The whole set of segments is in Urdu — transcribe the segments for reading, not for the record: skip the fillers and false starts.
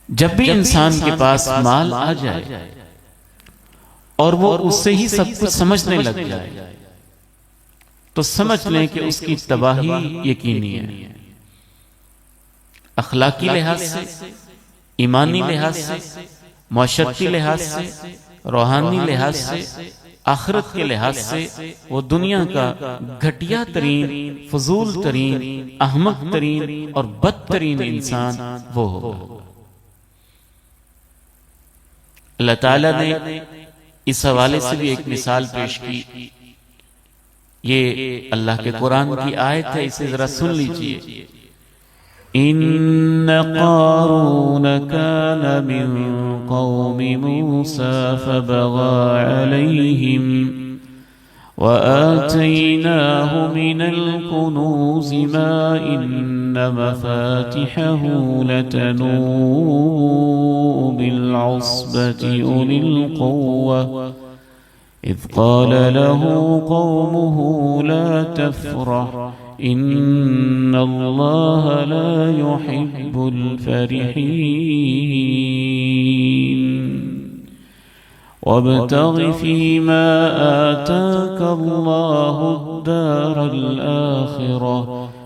جب بھی انسان کے پاس مال آ جائے اور وہ اس سے ہی سب کچھ سمجھنے لگ جائے تو سمجھ لیں کہ اس کی تباہی یقینی ہے، اخلاقی لحاظ سے، ایمانی لحاظ سے، معاشرتی لحاظ سے، روحانی لحاظ سے، آخرت کے لحاظ سے وہ دنیا کا گھٹیا ترین، فضول ترین، احمق ترین اور بدترین انسان وہ ہوگا۔ اللہ تعالیٰ نے اس حوالے سے بھی ایک مثال پیش کی، یہ اللہ کے قرآن کی آیت ہے، اسے ذرا سن لیجئے۔ إن قارون كان من قوم موسى فبغى عليهم وآتيناه من الكنوز ما إن مفاتحه لتنوء بالعصبة أولي القوة إذ قال له قومه لا تفرح إن الله لا يحب الفرحين وابتغ فيما آتاك الله الدار الآخرة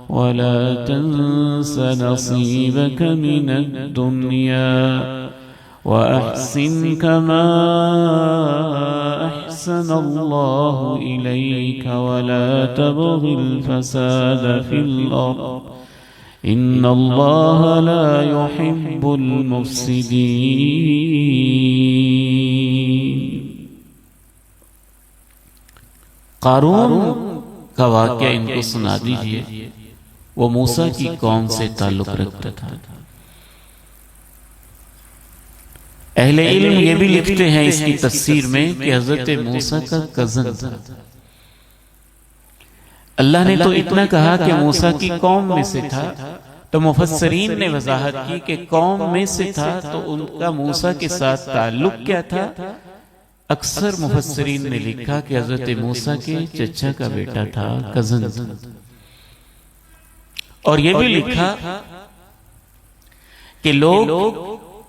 ولا تنس نصيبك من الدنيا وأحسن كما أحسن الله إليك ولا تبغ الفساد في الأرض إن الله لا يحب المفسدين۔ قارون کا واقعہ ان کو سنا دیجئے، وہ موسیٰ کی قوم سے تعلق رکھتا تھا۔ اہل علم یہ بھی لکھتے ہیں اس کی تفسیر میں کہ حضرت موسیٰ کا کزن تھا۔ اللہ نے تو اتنا کہا کہ موسیٰ کی قوم میں سے تھا، تو مفسرین نے وضاحت کی کہ قوم میں سے تھا تو ان کا موسیٰ کے ساتھ تعلق کیا تھا۔ اکثر مفسرین نے لکھا کہ حضرت موسیٰ کے چچا کا بیٹا تھا، کزن تھا، اور یہ بھی لکھا کہ لوگ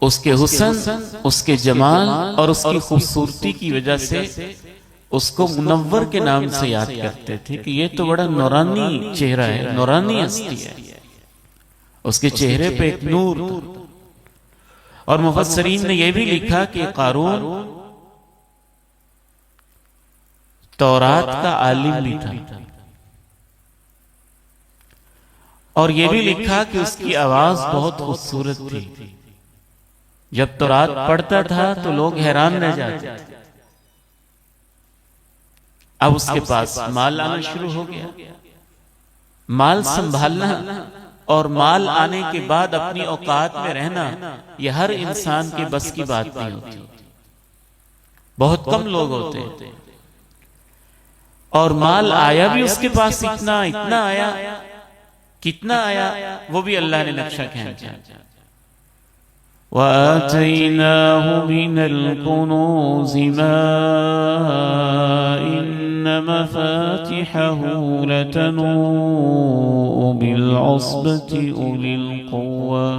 اس کے حسن، اس کے جمال اور اس کی خوبصورتی کی وجہ سے اس کو منور کے نام سے یاد کرتے تھے کہ یہ تو بڑا نورانی چہرہ ہے، نورانی ہستی ہے، اس کے چہرے پہ ایک نور تھا۔ اور مفسرین نے یہ بھی لکھا کہ قارون تورات کا عالم بھی تھا، اور یہ بھی لکھا کہ اس کی آواز بہت خوبصورت تھی، جب تورات پڑھتا تھا تو لوگ حیران رہ جاتے تھے۔ اب اس کے پاس مال آنا شروع ہو گیا، مال سنبھالنا اور مال آنے کے بعد اپنی اوقات میں رہنا یہ ہر انسان کے بس کی بات نہیں ہوتی، بہت کم لوگ ہوتے ہیں۔ اور مال آیا بھی اس کے پاس اتنا آیا، کتنا آیا وہ بھی اللہ نے نقشہ کھینچا۔ وَآتَيْنَاهُ مِنَ الْكُنُوزِ مَا إِنَّ مَفَاتِحَهُ لَتَنُوءُ بِالْعُصْبَةِ أُولِي الْقُوَّةِ،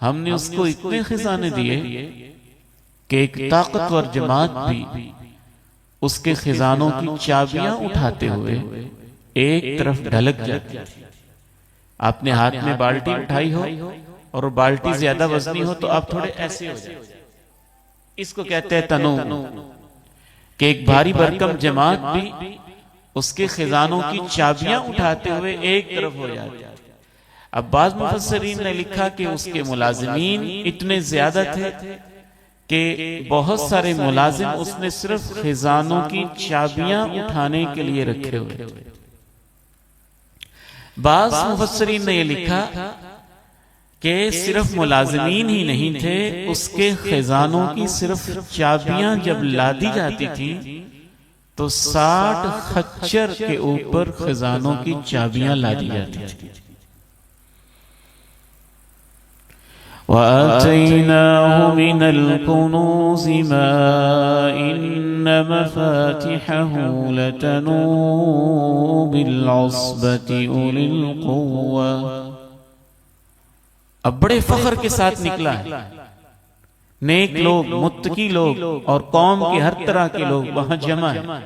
ہم نے اس کو اتنے خزانے دیے کہ ایک طاقتور جماعت بھی اس کے خزانوں کی چابیاں اٹھاتے ہوئے ایک طرف ڈھلک جاتی تھی۔ آپ نے ہاتھ میں بالٹی اٹھائی ہو اور وہ بالٹی زیادہ وزنی ہو تو آپ تھوڑے ایسے ہو جائیں، اس کو کہتے ہیں تنو، کہ ایک بھاری بھرکم جماعت بھی اس کے خزانوں کی چابیاں اٹھاتے ہوئے ایک طرف ہو جاتی۔ اب بعض مفسرین نے لکھا کہ اس کے ملازمین اتنے زیادہ تھے کہ بہت سارے ملازم اس نے صرف خزانوں کی چابیاں اٹھانے کے لیے رکھے ہوئے تھے۔ بعض مفسرین نے یہ لکھا کہ صرف ملازمین ہی نہیں تھے، اس کے خزانوں کی صرف چابیاں جب لادی جاتی تھیں تو 60 خچر کے اوپر خزانوں کی چابیاں لادی جاتی تھیں۔ وَآتَيْنَاهُ مِنَ الْكُنُوزِ مَا إِنَّ مَفَاتِحَهُ لَتَنُوءُ بِالْعُصْبَةِ أُولِي الْقُوَّةِ، اب بڑے فخر کے ساتھ نکلا ہے، نیک لوگ، متقی لوگ اور قوم کے ہر طرح کے لوگ وہاں جمع ہیں،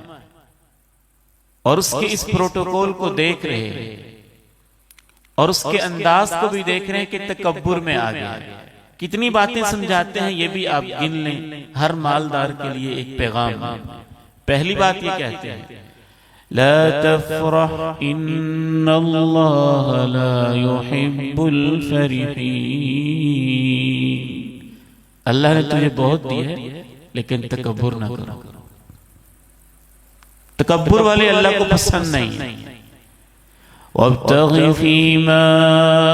اور اس کے اس پروٹوکول کو دیکھ رہے ہیں اور اس کے انداز کو بھی دیکھ رہے ہیں کہ تکبر میں آ گیا۔ کتنی باتیں سمجھاتے ہیں یہ بھی آپ گن لیں، ہر مالدار کے لیے ایک پیغام ہے۔ پہلی بات یہ کہتے ہیں لا تفرح ان اللہ لا يحب الفرحین، اللہ نے تجھے بہت دی ہے لیکن تکبر نہ کرو، تکبر والے اللہ کو پسند نہیں۔ وَابْتَغِ فِيمَا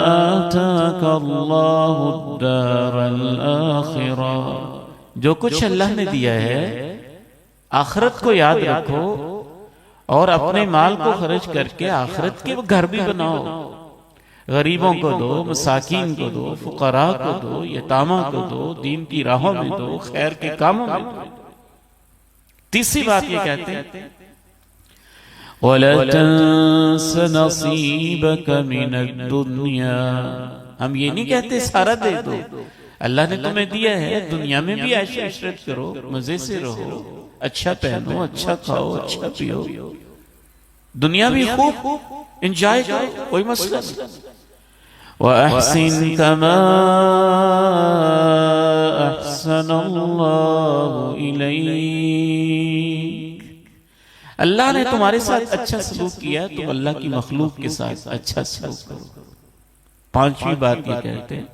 آتَاكَ اللَّهُ الدَّارَ الْآخِرَةَ، جو کچھ اللہ نے دیا ہے آخرت کو یاد رکھو اور اپنے مال کو خرچ کر کے آخرت کے گھر بھی بناؤ، غریبوں کو دو، مساکین کو دو، فقراء کو دو، یتامہ کو دو، دین کی راہوں میں دو، خیر کے کاموں میں دو۔ تیسری بات یہ کہتے ہیں وَلَا تَنْسَ نَصِيبَكَ مِنَ الدُّنْيَا، ہم یہ نہیں کہتے سارا دے دو، اللہ نے تمہیں دیا ہے، دنیا میں بھی عیش و عشرت کرو، مزے سے رہو، اچھا پہنو، اچھا کھاؤ، اچھا پیو، دنیا بھی خوب انجوائے کرو، کوئی مسئلہ نہیں۔ وَأَحْسِن كَمَا أَحْسَنَ اللَّهُ إِلَيْكَ، اللہ نے تمہارے ساتھ اچھا سلوک کیا، تم اللہ کی مخلوق کے ساتھ اچھا سلوک کرو۔ پانچویں بات یہ کہتے ہیں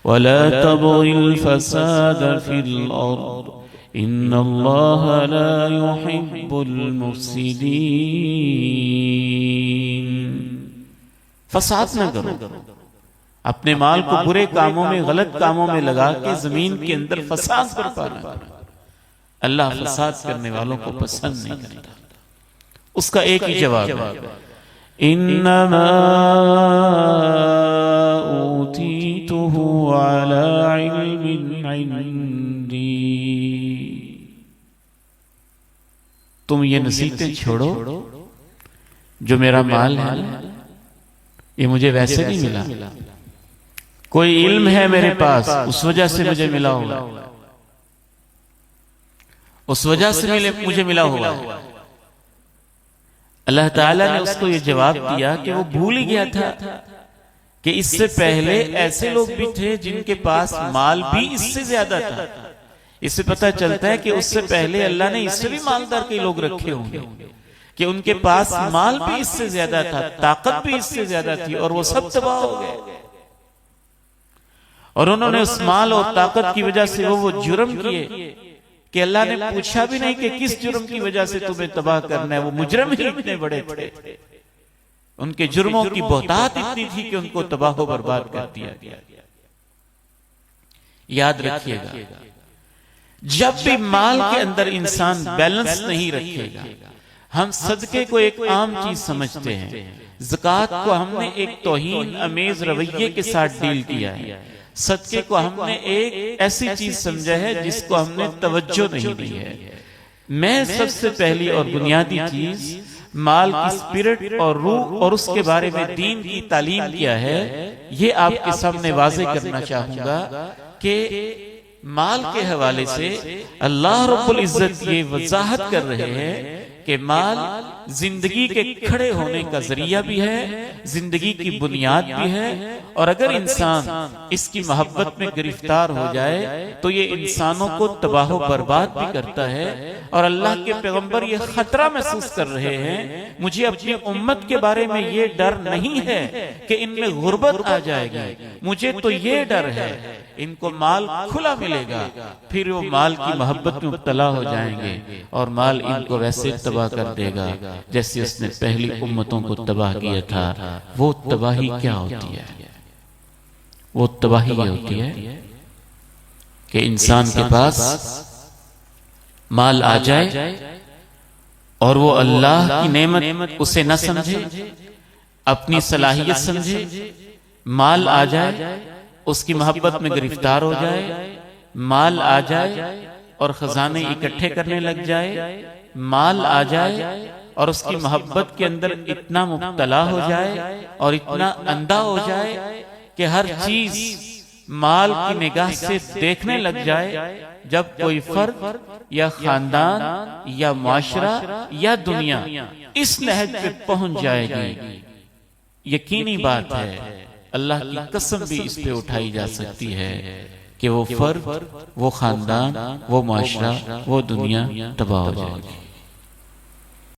وَلَا تَبْغِ الْفَسَادَ فِي الْأَرْضِ إِنَّ اللَّهَ لَا يُحِبُّ الْمُفْسِدِينَ، فساد نہ کرو، اپنے مال کو برے کاموں میں، غلط کاموں میں لگا کے زمین کے اندر فساد برپا نہ کرو، اللہ فساد کرنے والوں کو پسند نہیں کرتا۔ اس کا ایک ہی جواب ہے انما اوتیتہ علی علم عندی، تم یہ نصیحتیں چھوڑو، جو میرا مال ہے یہ مجھے ویسے نہیں ملا، کوئی علم ہے میرے پاس، اس وجہ سے مجھے ملا ہوگا، اس وجہ سے مجھے ملا ہوگا۔ اللہ تعالیٰ نے اس کو یہ جواب دیا کہ وہ بھول ہی گیا تھا کہ اس سے پہلے ایسے لوگ بھی تھے جن کے پاس مال بھی اس سے زیادہ تھا۔ اس سے پتہ چلتا ہے کہ اس سے پہلے اللہ نے اس سے بھی مالدار کے لوگ رکھے ہوں گے کہ ان کے پاس مال بھی اس سے زیادہ تھا، طاقت بھی اس سے زیادہ تھی، اور وہ سب تباہ ہو گئے، اور انہوں نے اس مال اور طاقت کی وجہ سے وہ جرم کیے کہ اللہ نے پوچھا بھی نہیں کہ کس جرم کی وجہ سے تمہیں تباہ کرنا ہے، وہ مجرم ہی اتنے بڑے تھے، ان کے جرموں کی بہتات اتنی تھی کہ ان کو تباہ و برباد کر دیا گیا۔ یاد رکھیے گا جب بھی مال کے اندر انسان بیلنس نہیں رکھے گا، ہم صدقے کو ایک عام چیز سمجھتے ہیں، زکوٰۃ کو ہم نے ایک توہین امیز رویے کے ساتھ ڈیل کیا ہے، صدقے کو ہم نے ایک ایسی چیز سمجھا ہے جس کو ہم نے توجہ نہیں دی ہے۔ میں سب سے پہلی اور بنیادی چیز مال کی اسپرٹ اور روح اور اس کے بارے میں دین کی تعلیم کیا ہے، یہ آپ کے سامنے واضح کرنا چاہوں گا کہ مال کے حوالے سے اللہ رب العزت یہ وضاحت کر رہے ہیں کہ مال زندگی کے کھڑے ہونے کا ذریعہ بھی ہے، زندگی کی بنیاد بھی ہے، اور اگر انسان اس کی محبت میں گرفتار ہو جائے تو یہ انسانوں کو تباہ و برباد بھی کرتا ہے۔ اور اللہ کے پیغمبر یہ خطرہ محسوس کر رہے ہیں، مجھے اپنی امت کے بارے میں یہ ڈر نہیں ہے کہ ان میں غربت آ جائے گی، مجھے تو یہ ڈر ہے ان کو مال کھلا ملے گا، پھر وہ مال کی محبت میں مبتلا ہو جائیں گے اور مال ان کو ویسے تباہ کر دے گا جیسے اس نے پہلی امتوں کو تباہ کیا تھا۔ وہ تباہی کیا ہوتی ہے؟ وہ تباہی یہ ہوتی ہے کہ انسان کے پاس مال آ جائے اور وہ اللہ کی نعمت اسے نہ سمجھے، اپنی صلاحیت سمجھے، مال آ جائے اس کی محبت میں گرفتار ہو جائے، مال آ جائے اور خزانے اکٹھے کرنے لگ جائے، مال آ جائے اور اس کی محبت کے اندر اتنا مبتلا ہو جائے اور اتنا اندھا ہو جائے کہ ہر چیز مال کی نگاہ سے دیکھنے لگ جائے، جب کوئی فرد یا خاندان یا معاشرہ یا دنیا اس نہج پہ پہنچ جائے گی، یقینی بات ہے اللہ کی قسم بھی اس پہ اٹھائی جا سکتی ہے کہ وہ فرد، وہ خاندان، وہ معاشرہ، وہ دنیا تباہ ہو جائے گی۔